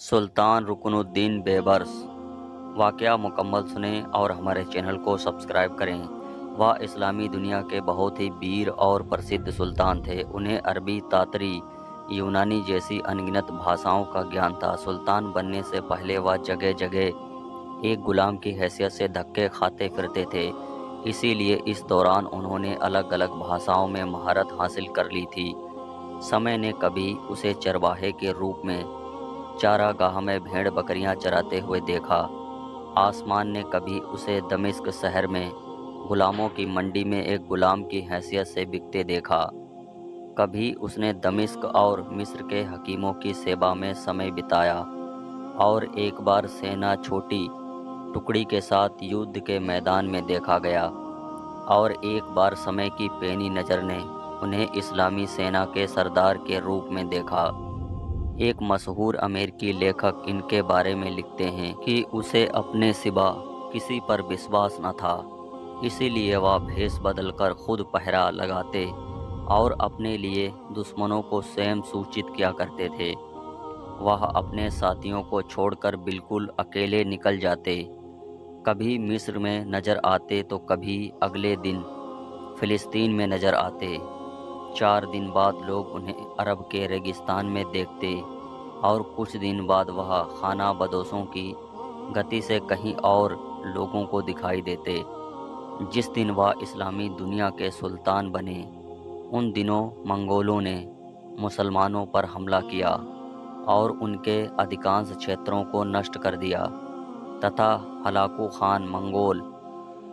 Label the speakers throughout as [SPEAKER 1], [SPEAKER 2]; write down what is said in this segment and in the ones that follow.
[SPEAKER 1] سلطان رکن الدین بیبرس واقعہ مکمل سنیں اور ہمارے چینل کو سبسکرائب کریں۔ وہ اسلامی دنیا کے بہت ہی ویر اور پرسدھ سلطان تھے۔ انہیں عربی، تاتری، یونانی جیسی انگنت بھاشاؤں کا گیان تھا۔ سلطان بننے سے پہلے وہ جگہ جگہ ایک غلام کی حیثیت سے دھکے کھاتے پھرتے تھے، اسی لیے اس دوران انہوں نے الگ الگ بھاشاؤں میں مہارت حاصل کر لی تھی۔ سمے نے کبھی اسے چرواہے کے روپ میں چارہ گاہ میں بھیڑ بکریاں چراتے ہوئے دیکھا۔ آسمان نے کبھی اسے دمشق شہر میں غلاموں کی منڈی میں ایک غلام کی حیثیت سے بکتے دیکھا۔ کبھی اس نے دمشق اور مصر کے حکیموں کی سیوا میں سمے بتایا، اور ایک بار سینا چھوٹی ٹکڑی کے ساتھ یدھ کے میدان میں دیکھا گیا، اور ایک بار سمے کی پینی نظر نے انہیں اسلامی سینا کے سردار کے روپ میں دیکھا۔ ایک مشہور امریکی لیکھک ان کے بارے میں لکھتے ہیں کہ اسے اپنے سوا کسی پر وشواس نہ تھا، اسی لیے وہ بھیس بدل کر خود پہرا لگاتے اور اپنے لیے دشمنوں کو سیم سوچت کیا کرتے تھے۔ وہ اپنے ساتھیوں کو چھوڑ کر بالکل اکیلے نکل جاتے، کبھی مصر میں نظر آتے تو کبھی اگلے دن فلسطین میں نظر آتے۔ 4 دن بعد لوگ انہیں عرب کے ریگستان میں دیکھتے، اور کچھ دن بعد وہ خانہ بدوشوں کی گتی سے کہیں اور لوگوں کو دکھائی دیتے۔ جس دن وہ اسلامی دنیا کے سلطان بنے، ان دنوں منگولوں نے مسلمانوں پر حملہ کیا اور ان کے ادھکانش چھیتروں کو نشٹ کر دیا، تتھا ہلاکو خان منگول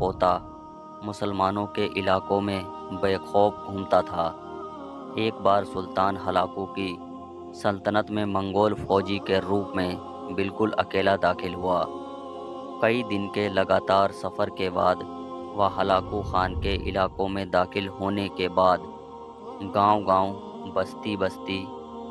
[SPEAKER 1] پوتا مسلمانوں کے علاقوں میں بے خوف گھومتا تھا۔ ایک بار سلطان ہلاکو کی سلطنت میں منگول فوجی کے روپ میں بالکل اکیلا داخل ہوا۔ کئی دن کے لگاتار سفر کے بعد وہ ہلاکو خان کے علاقوں میں داخل ہونے کے بعد گاؤں گاؤں، بستی بستی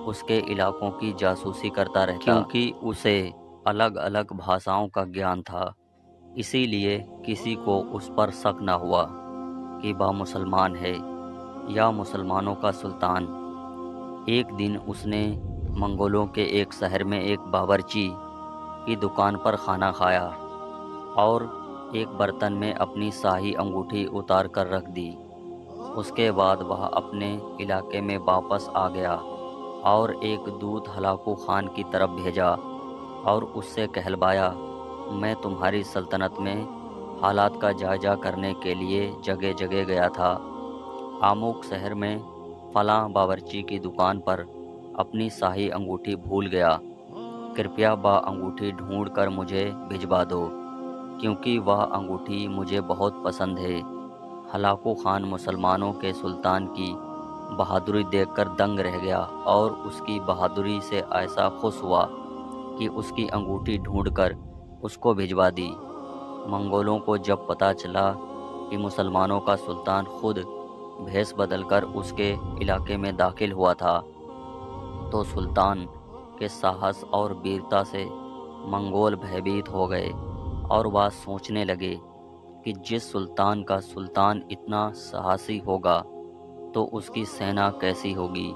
[SPEAKER 1] اس کے علاقوں کی جاسوسی کرتا رہتا، کیونکہ اسے الگ الگ بھاشاؤں کا گیان تھا۔ اسی لیے کسی کو اس پر شک نہ ہوا کہ وہ مسلمان ہے یا مسلمانوں کا سلطان۔ ایک دن اس نے منگولوں کے ایک شہر میں ایک باورچی کی دکان پر کھانا کھایا اور ایک برتن میں اپنی شاہی انگوٹھی اتار کر رکھ دی۔ اس کے بعد وہ اپنے علاقے میں واپس آ گیا اور ایک دودت ہلاکو خان کی طرف بھیجا اور اس سے کہلوایا، میں تمہاری سلطنت میں حالات کا جائزہ کرنے کے لیے جگہ جگہ گیا تھا۔ آموک شہر میں فلاں باورچی کی دکان پر اپنی شاہی انگوٹھی بھول گیا، کرپیا وہ انگوٹھی ڈھونڈ کر مجھے بھجوا دو، کیونکہ وہ انگوٹھی مجھے بہت پسند ہے۔ ہلاکو خان مسلمانوں کے سلطان کی بہادری دیکھ کر دنگ رہ گیا اور اس کی بہادری سے ایسا خوش ہوا کہ اس کی انگوٹھی ڈھونڈ کر اس کو بھجوا دی۔ منگولوں کو جب پتہ چلا کہ مسلمانوں کا سلطان خود بھیس بدل کر اس کے علاقے میں داخل ہوا تھا، تو سلطان کے ساہس اور ویرتا سے منگول بھیبھیت ہو گئے، اور وہ سوچنے لگے کہ جس سلطان کا سلطان اتنا ساہسی ہوگا تو اس کی سینا کیسی ہوگی،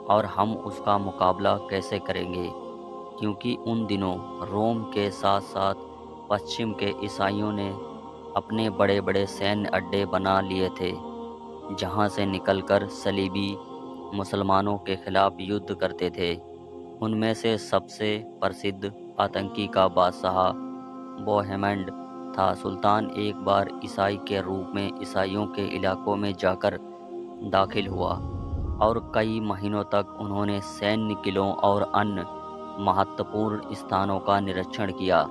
[SPEAKER 1] اور ہم اس کا مقابلہ کیسے کریں گے، کیونکہ ان دنوں روم کے ساتھ ساتھ پچھم کے عیسائیوں نے اپنے بڑے بڑے سینیہ اڈے بنا لیے تھے، جہاں سے نکل کر صلیبی مسلمانوں کے خلاف یدھ کرتے تھے۔ ان میں سے سب سے پرسدھ آتنکی کا بادشاہ بوہیمنڈ تھا۔ سلطان ایک بار عیسائی کے روپ میں عیسائیوں کے علاقوں میں جا کر داخل ہوا، اور کئی مہینوں تک انہوں نے سینیہ قلعوں اور ان مہتوپورن استھانوں کا نرکشن کیا۔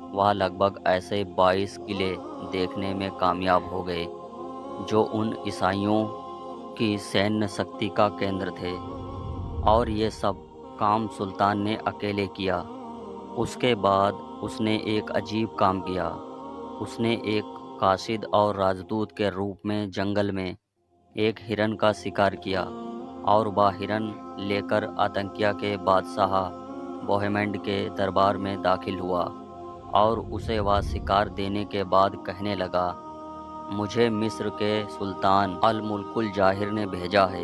[SPEAKER 1] وہ لگ بھگ ایسے 22 قلعے دیکھنے میں کامیاب ہو گئے جو ان عیسائیوں کی سینیہ شکتی کا کیندر تھے، اور یہ سب کام سلطان نے اکیلے کیا۔ اس کے بعد اس نے ایک عجیب کام کیا۔ اس نے ایک قاصد اور راجدوت کے روپ میں جنگل میں ایک ہرن کا شکار کیا، اور وہ ہرن لے کر آتنکیا کے بادشاہ بوہیمنڈ کے دربار میں داخل ہوا، اور اسے وہ شکار دینے کے بعد کہنے لگا، مجھے مصر کے سلطان الملک الجاہر نے بھیجا ہے